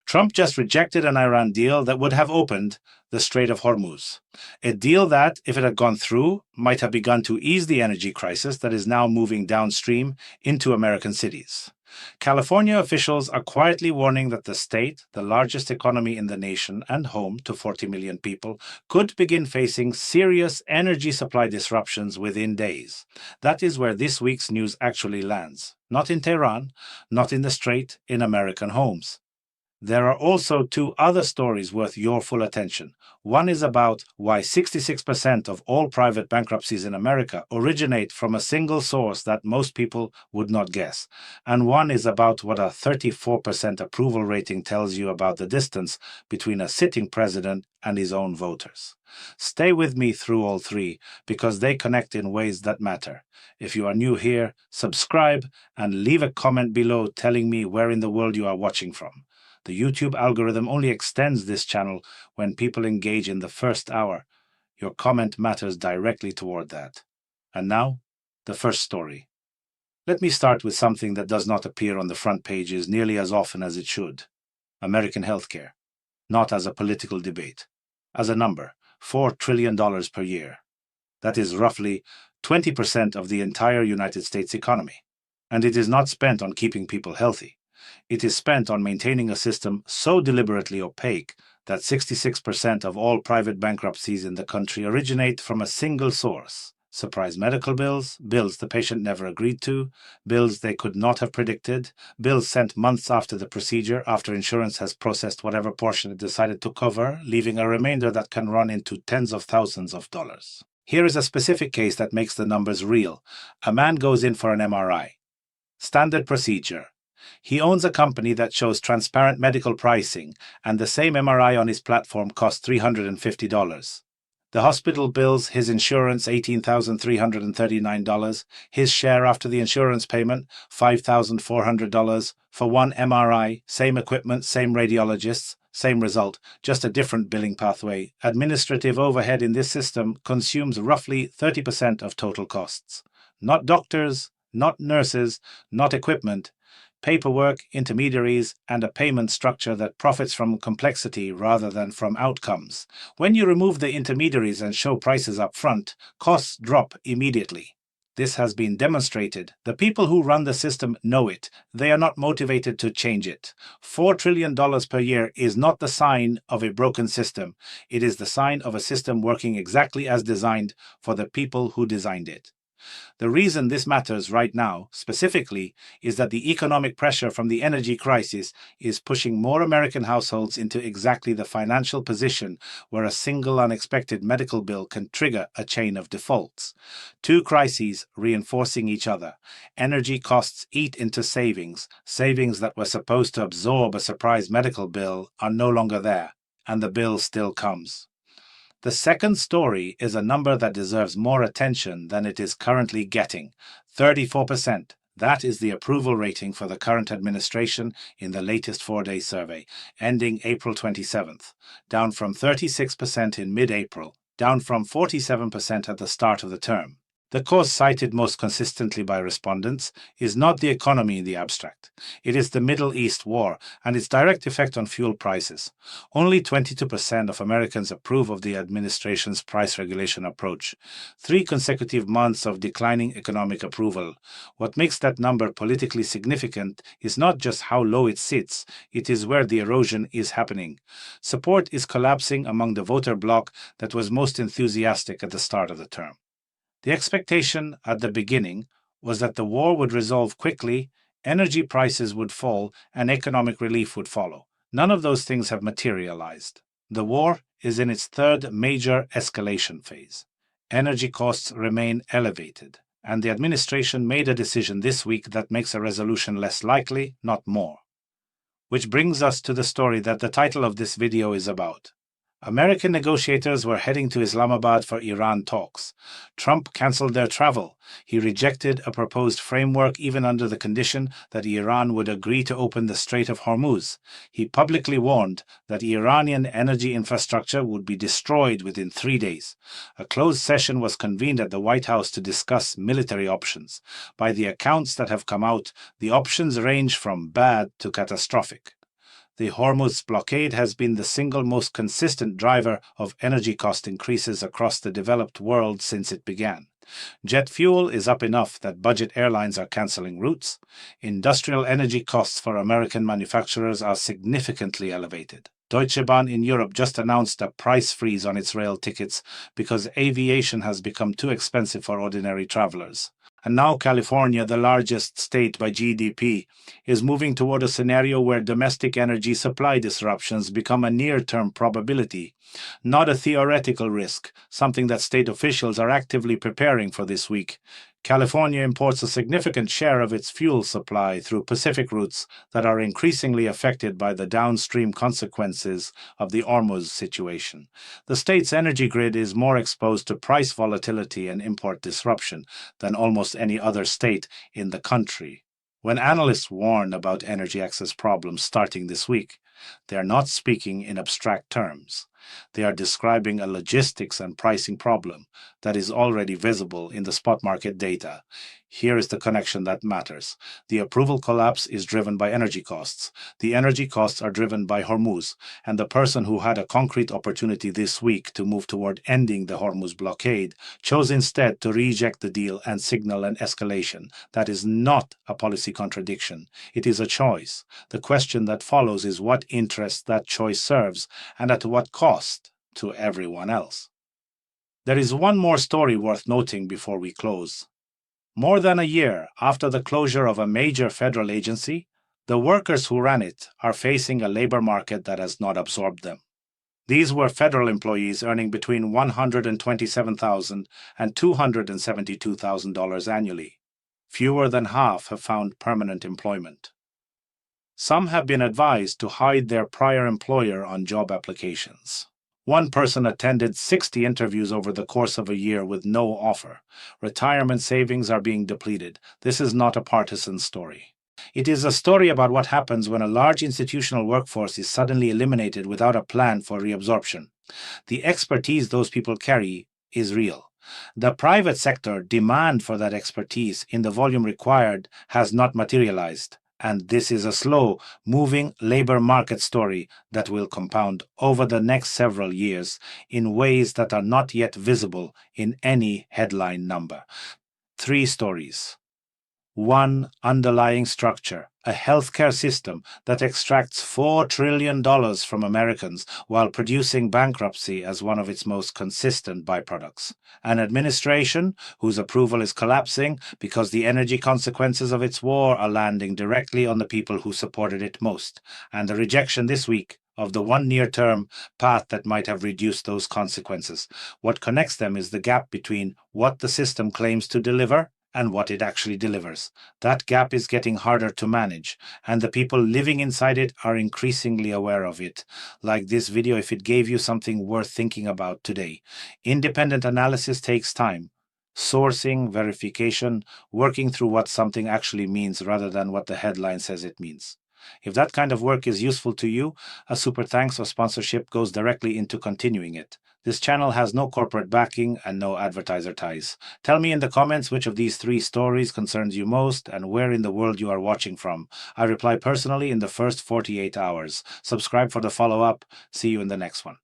Trump just rejected an Iran deal that would have opened the Strait of Hormuz. A deal that, if it had gone through, might have begun to ease the energy crisis that is now moving downstream into American cities. California officials are quietly warning that the state, the largest economy in the nation and home to 40 million people, could begin facing serious energy supply disruptions within days. That is where this week's news actually lands. Not in Tehran, not in the Strait, in American homes. There are also two other stories worth your full attention. One is about why 66% of all private bankruptcies in America originate from a single source that most people would not guess. And one is about what a 34% approval rating tells you about the distance between a sitting president and his own voters. Stay with me through all three because they connect in ways that matter. If you are new here, subscribe and leave a comment below telling me where in the world you are watching from. The YouTube algorithm only extends this channel when people engage in the first hour. Your comment matters directly toward that. And now, the first story. Let me start with something that does not appear on the front pages nearly as often as it should. American healthcare. Not as a political debate. As a number, $4 trillion per year. That is roughly 20% of the entire United States economy. And it is not spent on keeping people healthy. It is spent on maintaining a system so deliberately opaque that 66% of all private bankruptcies in the country originate from a single source. Surprise medical bills, bills the patient never agreed to, bills they could not have predicted, bills sent months after the procedure after insurance has processed whatever portion it decided to cover, leaving a remainder that can run into tens of thousands of dollars. Here is a specific case that makes the numbers real. A man goes in for an MRI. Standard procedure. He owns a company that shows transparent medical pricing, and the same MRI on his platform costs $350. The hospital bills his insurance $18,339, his share after the insurance payment $5,400 for one MRI, same equipment, same radiologists, same result, just a different billing pathway. Administrative overhead in this system consumes roughly 30% of total costs. Not doctors, not nurses, not equipment. Paperwork, intermediaries, and a payment structure that profits from complexity rather than from outcomes. When you remove the intermediaries and show prices up front, costs drop immediately. This has been demonstrated. The people who run the system know it. They are not motivated to change it. $4 trillion per year is not the sign of a broken system. It is the sign of a system working exactly as designed for the people who designed it. The reason this matters right now, specifically, is that the economic pressure from the energy crisis is pushing more American households into exactly the financial position where a single unexpected medical bill can trigger a chain of defaults. Two crises reinforcing each other. Energy costs eat into savings. Savings that were supposed to absorb a surprise medical bill are no longer there, and the bill still comes. The second story is a number that deserves more attention than it is currently getting. 34%. That is the approval rating for the current administration in the latest 4-day survey, ending April 27th, down from 36% in mid-April, down from 47% at the start of the term. The cause cited most consistently by respondents is not the economy in the abstract. It is the Middle East war and its direct effect on fuel prices. Only 22% of Americans approve of the administration's price regulation approach. 3 consecutive months of declining economic approval. What makes that number politically significant is not just how low it sits, it is where the erosion is happening. Support is collapsing among the voter bloc that was most enthusiastic at the start of the term. The expectation at the beginning was that the war would resolve quickly, energy prices would fall, and economic relief would follow. None of those things have materialized. The war is in its third major escalation phase. Energy costs remain elevated, and the administration made a decision this week that makes a resolution less likely, not more. Which brings us to the story that the title of this video is about. American negotiators were heading to Islamabad for Iran talks. Trump cancelled their travel. He rejected a proposed framework even under the condition that Iran would agree to open the Strait of Hormuz. He publicly warned that Iranian energy infrastructure would be destroyed within 3 days. A closed session was convened at the White House to discuss military options. By the accounts that have come out, the options range from bad to catastrophic. The Hormuz blockade has been the single most consistent driver of energy cost increases across the developed world since it began. Jet fuel is up enough that budget airlines are canceling routes. Industrial energy costs for American manufacturers are significantly elevated. Deutsche Bahn in Europe just announced a price freeze on its rail tickets because aviation has become too expensive for ordinary travelers. And now California, the largest state by GDP, is moving toward a scenario where domestic energy supply disruptions become a near-term probability, not a theoretical risk, something that state officials are actively preparing for this week. California imports a significant share of its fuel supply through Pacific routes that are increasingly affected by the downstream consequences of the Ormuz situation. The state's energy grid is more exposed to price volatility and import disruption than almost any other state in the country. When analysts warn about energy access problems starting this week, they are not speaking in abstract terms. They are describing a logistics and pricing problem that is already visible in the spot market data. Here is the connection that matters. The approval collapse is driven by energy costs. The energy costs are driven by Hormuz, and the person who had a concrete opportunity this week to move toward ending the Hormuz blockade chose instead to reject the deal and signal an escalation. That is not a policy contradiction. It is a choice. The question that follows is what interest that choice serves and at what cost to everyone else. There is one more story worth noting before we close. More than a year after the closure of a major federal agency, the workers who ran it are facing a labor market that has not absorbed them. These were federal employees earning between $127,000 and $272,000 annually. Fewer than half have found permanent employment. Some have been advised to hide their prior employer on job applications. One person attended 60 interviews over the course of a year with no offer. Retirement savings are being depleted. This is not a partisan story. It is a story about what happens when a large institutional workforce is suddenly eliminated without a plan for reabsorption. The expertise those people carry is real. The private sector demand for that expertise in the volume required has not materialized. And this is a slow, moving labor market story that will compound over the next several years in ways that are not yet visible in any headline number. 3 stories. 1 underlying structure, a healthcare system that extracts $4 trillion from Americans while producing bankruptcy as one of its most consistent byproducts. An administration whose approval is collapsing because the energy consequences of its war are landing directly on the people who supported it most. And the rejection this week of the one near-term path that might have reduced those consequences. What connects them is the gap between what the system claims to deliver and what it actually delivers. That gap is getting harder to manage, and the people living inside it are increasingly aware of it. Like this video if it gave you something worth thinking about today. Independent analysis takes time. Sourcing, verification, working through what something actually means rather than what the headline says it means. If that kind of work is useful to you, a super thanks or sponsorship goes directly into continuing it. This channel has no corporate backing and no advertiser ties. Tell me in the comments which of these 3 stories concerns you most and where in the world you are watching from. I reply personally in the first 48 hours. Subscribe for the follow-up. See you in the next one.